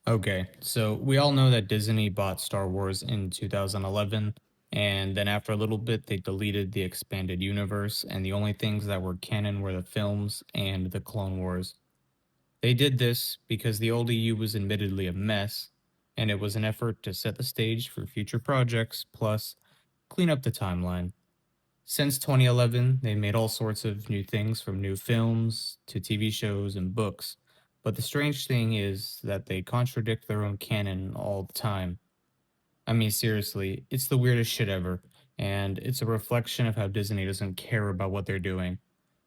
Okay, so we all know that Disney bought Star Wars in 2011, and then after a little bit, they deleted the expanded universe, and the only things that were canon were the films and the Clone Wars. They did this because the old EU was admittedly a mess, and it was an effort to set the stage for future projects, plus clean up the timeline. Since 2011, they made all sorts of new things from new films to TV shows and books. But the strange thing is that they contradict their own canon all the time. I mean, seriously, it's the weirdest shit ever. And it's a reflection of how Disney doesn't care about what they're doing.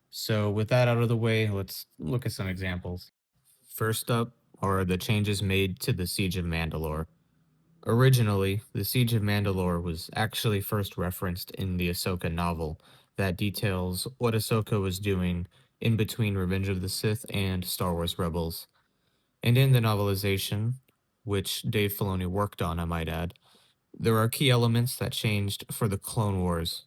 So, with that out of the way, let's look at some examples. First up are the changes made to the Siege of Mandalore. Originally, the Siege of Mandalore was actually first referenced in the Ahsoka novel that details what Ahsoka was doing in between Revenge of the Sith and Star Wars Rebels. And in the novelization, which Dave Filoni worked on, I might add, there are key elements that changed for the Clone Wars.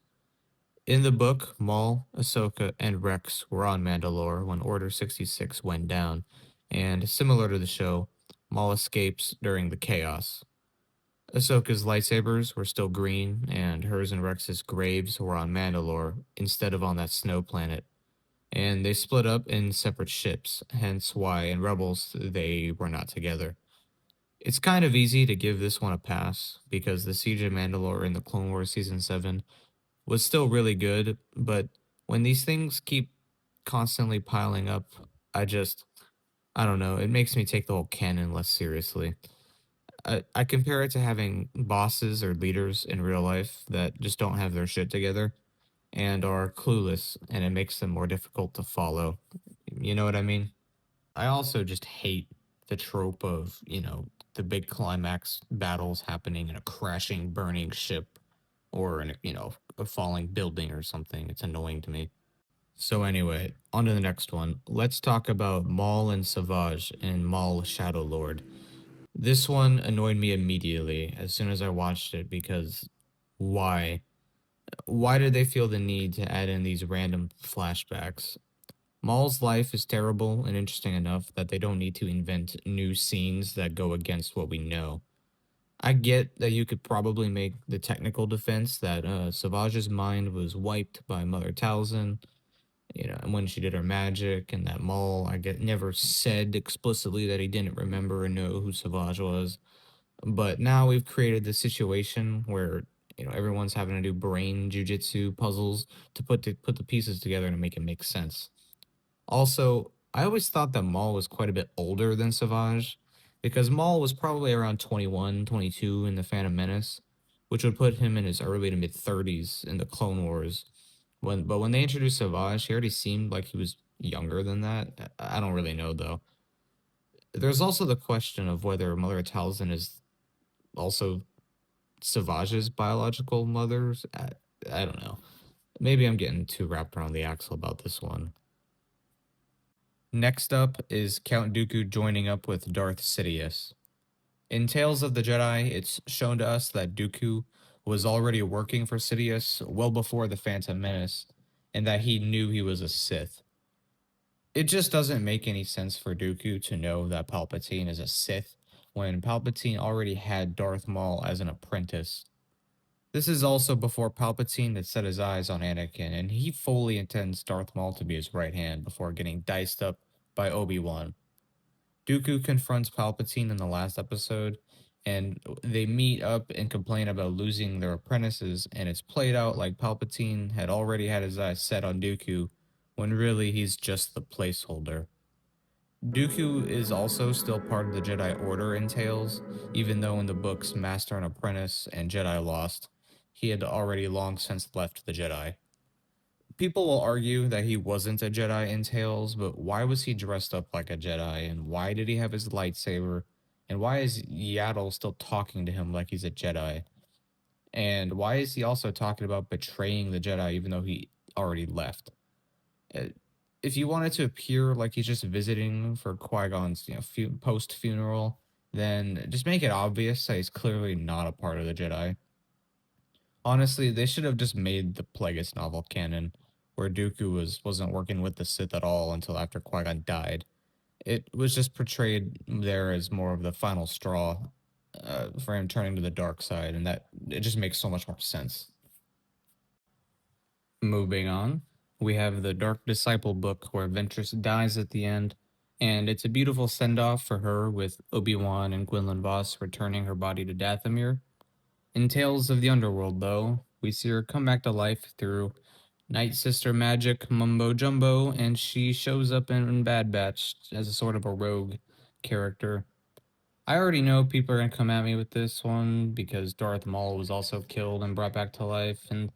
In the book, Maul, Ahsoka, and Rex were on Mandalore when Order 66 went down, and similar to the show, Maul escapes during the chaos. Ahsoka's lightsabers were still green, and hers and Rex's graves were on Mandalore instead of on that snow planet. And they split up in separate ships, hence why in Rebels they were not together. It's kind of easy to give this one a pass, because the Siege of Mandalore in the Clone Wars Season 7 was still really good, but when these things keep constantly piling up, I don't know, it makes me take the whole canon less seriously. I compare it to having bosses or leaders in real life that just don't have their shit together and are clueless, and it makes them more difficult to follow. You know what I mean? I also just hate the trope of, the big climax battles happening in a crashing, burning ship or in a falling building or something. It's annoying to me. So anyway, on to the next one. Let's talk about Maul and Savage in Maul Shadow Lord. This one annoyed me immediately as soon as I watched it because why? Why did they feel the need to add in these random flashbacks? Maul's life is terrible and interesting enough that they don't need to invent new scenes that go against what we know. I get that you could probably make the technical defense that Savage's mind was wiped by Mother Talzin, and when she did her magic, and that Maul, I get never said explicitly that he didn't remember or know who Savage was. But now we've created this situation where everyone's having to do brain jujitsu puzzles to put the pieces together to make it make sense. Also, I always thought that Maul was quite a bit older than Savage, because Maul was probably around 21, 22 in the Phantom Menace, which would put him in his early to mid 30s in the Clone Wars. But when they introduced Savage, he already seemed like he was younger than that. I don't really know though. There's also the question of whether Mother Talzin is also Savage's biological mother's. I don't know. Maybe I'm getting too wrapped around the axle about this one. Next up is Count Dooku joining up with Darth Sidious. In Tales of the Jedi, it's shown to us that Dooku was already working for Sidious well before the Phantom Menace, and that he knew he was a Sith. It just doesn't make any sense for Dooku to know that Palpatine is a Sith when Palpatine already had Darth Maul as an apprentice. This is also before Palpatine had set his eyes on Anakin, and he fully intends Darth Maul to be his right hand before getting diced up by Obi-Wan. Dooku confronts Palpatine in the last episode, and they meet up and complain about losing their apprentices, and it's played out like Palpatine had already had his eyes set on Dooku, when really he's just the placeholder. Dooku is also still part of the Jedi Order in Tales, even though in the books Master and Apprentice and Jedi Lost, he had already long since left the Jedi. People will argue that he wasn't a Jedi in Tales, but why was he dressed up like a Jedi, and why did he have his lightsaber, and why is Yaddle still talking to him like he's a Jedi? And why is he also talking about betraying the Jedi even though he already left? Uh, If you wanted to appear like he's just visiting for Qui-Gon's, post funeral, then just make it obvious that he's clearly not a part of the Jedi. Honestly, they should have just made the Plagueis novel canon, where Dooku wasn't working with the Sith at all until after Qui-Gon died. It was just portrayed there as more of the final straw for him turning to the dark side, and that it just makes so much more sense. Moving on, we have the Dark Disciple book where Ventress dies at the end, and it's a beautiful send off for her with Obi-Wan and Gwendolyn Voss returning her body to Dathomir. In Tales of the Underworld, though, we see her come back to life through Night Sister magic mumbo jumbo, and she shows up in Bad Batch as a sort of a rogue character. I already know people are gonna come at me with this one because Darth Maul was also killed and brought back to life, and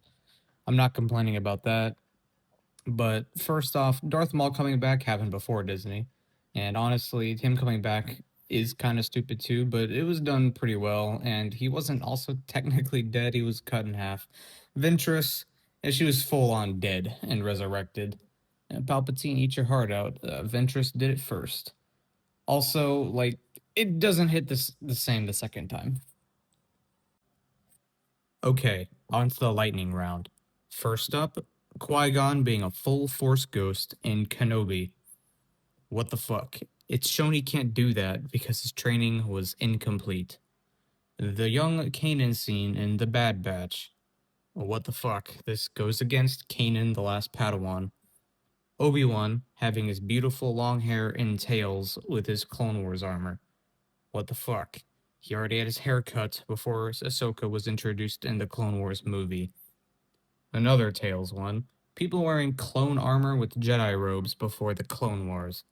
I'm not complaining about that. But first off, Darth Maul coming back happened before Disney, and honestly, him coming back is kind of stupid too. But it was done pretty well, and he wasn't also technically dead. He was cut in half. Ventress, she was full on dead and resurrected. And Palpatine, eat your heart out. Ventress did it first. Also, like it doesn't hit the same the second time. Okay, on to the lightning round. First up, Qui-Gon being a full force ghost in Kenobi. What the fuck? It's shown he can't do that because his training was incomplete. The young Kanan scene in The Bad Batch. What the fuck? This goes against Kanan, the last Padawan. Obi-Wan having his beautiful long hair in tails with his Clone Wars armor. What the fuck? He already had his hair cut before Ahsoka was introduced in the Clone Wars movie. Another Tales one. People wearing clone armor with Jedi robes before the Clone Wars.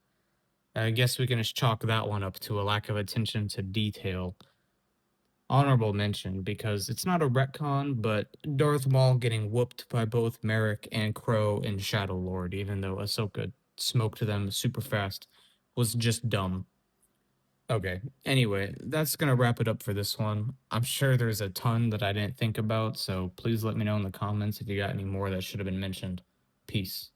I guess we can just chalk that one up to a lack of attention to detail. Honorable mention because it's not a retcon, but Darth Maul getting whooped by both Merrick and Crow in Shadow Lord, even though Ahsoka smoked them super fast, was just dumb. Okay, anyway, that's gonna wrap it up for this one. I'm sure there's a ton that I didn't think about, so please let me know in the comments if you got any more that should have been mentioned. Peace.